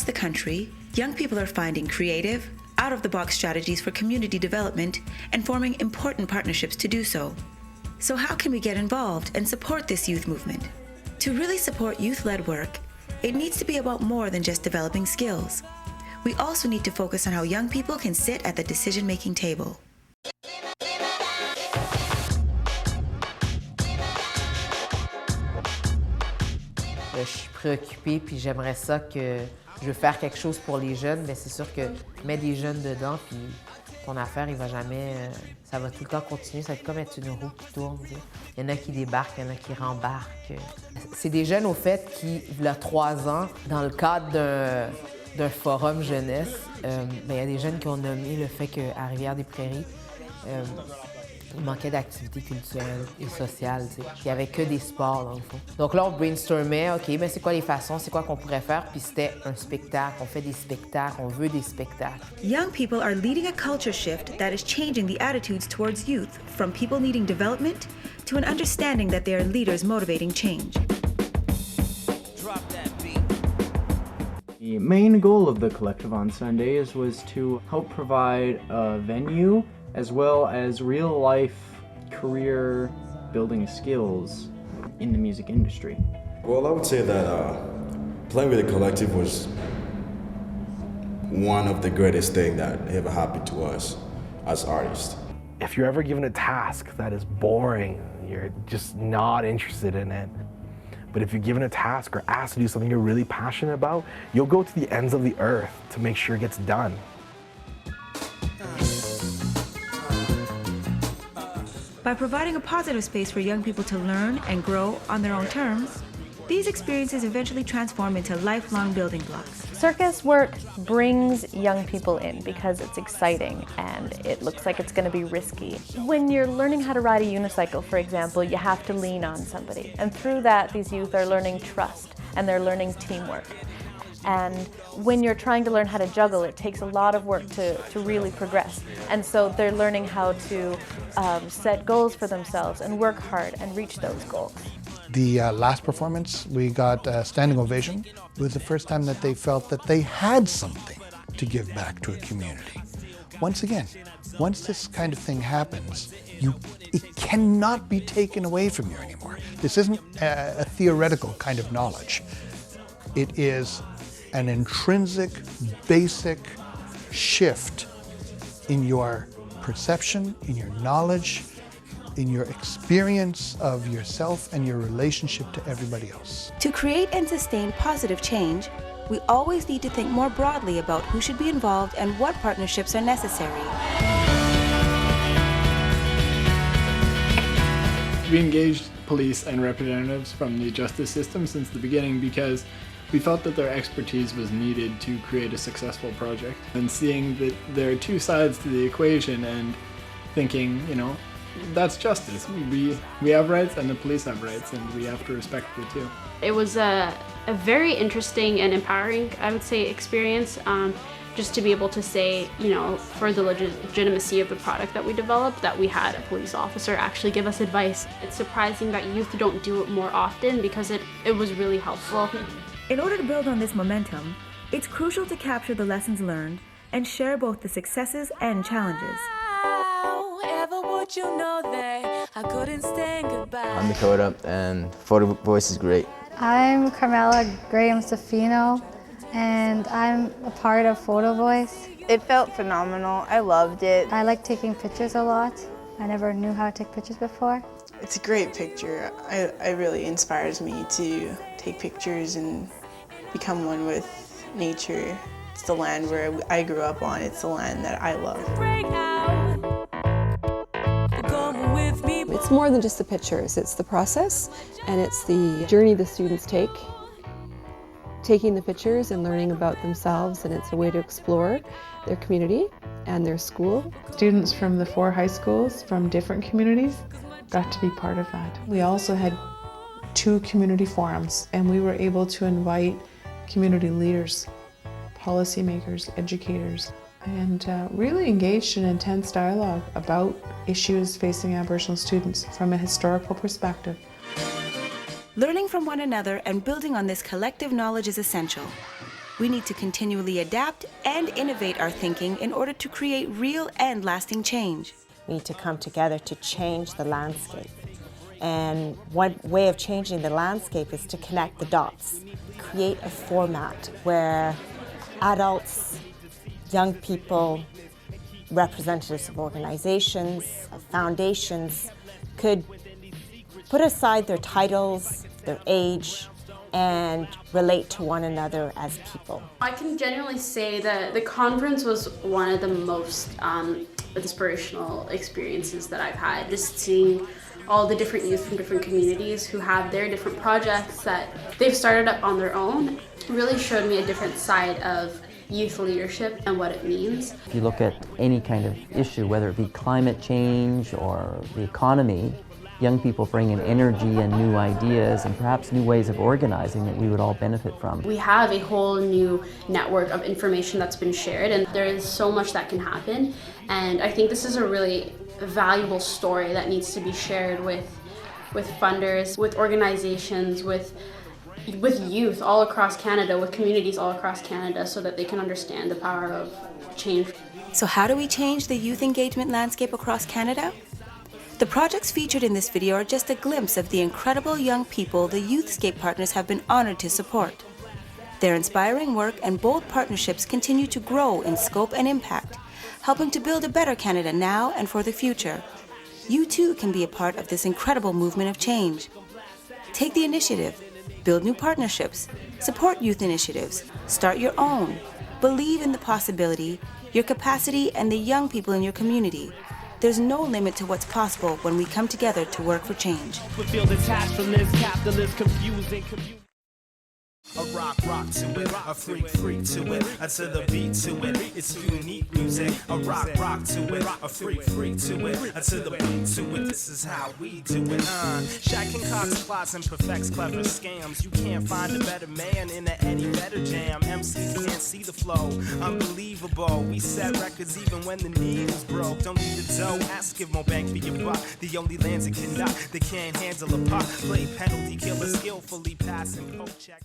the country, young people are finding creative, out-of-the-box strategies for community development and forming important partnerships to do so. So how can we get involved and support this youth movement? To really support youth-led work, it needs to be about more than just developing skills. We also need to focus on how young people can sit at the decision-making table. Je suis préoccupée, puis j'aimerais ça que je veux faire quelque chose pour les jeunes, mais c'est sûr que mets des jeunes dedans, puis ton affaire, il va jamais... ça va tout le temps continuer, ça va être comme être une roue qui tourne. Tu sais. Il y en a qui débarquent, il y en a qui rembarquent. C'est des jeunes, au fait, qui, il y a 3 ans, dans le cadre d'un forum jeunesse, il y a des jeunes qui ont nommé le fait qu'à Rivière-des-Prairies, il manquait d'activités culturelles et sociales. Tu sais. Il n'y avait que des sports, dans le fond. Donc là, on brainstormait, OK, ben c'est quoi les façons, c'est quoi qu'on pourrait faire? Puis c'était un spectacle, on fait des spectacles, on veut des spectacles. Young people are leading a culture shift that is changing the attitudes towards youth, from people needing development to an understanding that they are leaders motivating change. The main goal of the collective on Sundays was to help provide a venue as well as real-life career building skills in the music industry. Well, I would say that playing with the collective was one of the greatest things that ever happened to us as artists. If you're ever given a task that is boring, you're just not interested in it, but if you're given a task or asked to do something you're really passionate about, you'll go to the ends of the earth to make sure it gets done. By providing a positive space for young people to learn and grow on their own terms, these experiences eventually transform into lifelong building blocks. Circus work brings young people in because it's exciting and it looks like it's going to be risky. When you're learning how to ride a unicycle, for example, you have to lean on somebody. And through that, these youth are learning trust and they're learning teamwork. And when you're trying to learn how to juggle, it takes a lot of work to really progress. And so they're learning how to set goals for themselves and work hard and reach those goals. The last performance, we got a standing ovation. It was the first time that they felt that they had something to give back to a community. Once again, once this kind of thing happens, it cannot be taken away from you anymore. This isn't a theoretical kind of knowledge. It is an intrinsic, basic shift in your perception, in your knowledge, in your experience of yourself and your relationship to everybody else. To create and sustain positive change, we always need to think more broadly about who should be involved and what partnerships are necessary. We engaged police and representatives from the justice system since the beginning because we felt that their expertise was needed to create a successful project. And seeing that there are two sides to the equation and thinking, you know, that's justice. We have rights and the police have rights and we have to respect the two. It was a very interesting and empowering, I would say, experience. Just to be able to say, you know, for the legitimacy of the product that we developed, that we had a police officer actually give us advice. It's surprising that youth don't do it more often because it was really helpful. In order to build on this momentum, it's crucial to capture the lessons learned and share both the successes and challenges. I'm Dakota, and Photo Voice is great. I'm Carmela Graham-Stefino, and I'm a part of Photo Voice. It felt phenomenal. I loved it. I like taking pictures a lot. I never knew how to take pictures before. It's a great picture. It really inspires me to take pictures and become one with nature. It's the land where I grew up on. It's the land that I love. It's more than just the pictures. It's the process and it's the journey the students take. Taking the pictures and learning about themselves, and it's a way to explore their community and their school. Students from the 4 high schools from different communities got to be part of that. We also had 2 community forums, and we were able to invite community leaders, policymakers, educators, and really engaged in intense dialogue about issues facing Aboriginal students from a historical perspective. Learning from one another and building on this collective knowledge is essential. We need to continually adapt and innovate our thinking in order to create real and lasting change. We need to come together to change the landscape. And one way of changing the landscape is to connect the dots, create a format where adults, young people, representatives of organizations, of foundations could put aside their titles, their age, and relate to one another as people. I can genuinely say that the conference was one of the most inspirational experiences that I've had. Just seeing all the different youth from different communities who have their different projects that they've started up on their own really showed me a different side of youth leadership and what it means. If you look at any kind of issue, whether it be climate change or the economy, young people bring in energy and new ideas and perhaps new ways of organizing that we would all benefit from. We have a whole new network of information that's been shared, and there is so much that can happen. And I think this is a really valuable story that needs to be shared with funders, with organizations, with youth all across Canada, with communities all across Canada, so that they can understand the power of change. So how do we change the youth engagement landscape across Canada? The projects featured in this video are just a glimpse of the incredible young people the YouthScape partners have been honored to support. Their inspiring work and bold partnerships continue to grow in scope and impact, helping to build a better Canada now and for the future. You too can be a part of this incredible movement of change. Take the initiative, build new partnerships, support youth initiatives, start your own, believe in the possibility, your capacity, and the young people in your community. There's no limit to what's possible when we come together to work for change. A rock to it, a freak to it, to the beat to it, it's unique music. A rock to it, a freak to it, to the beat to it, this is how we do it. Shaq concocts plots and perfects clever scams. You can't find a better man in the Eddie Vedder jam. MCs can't see the flow, unbelievable. We set records even when the needle's broke. Don't need the dough, ask if more bank for your buck. The only lands that cannot, they can't handle a puck. Play penalty killer, skillfully passing poke check.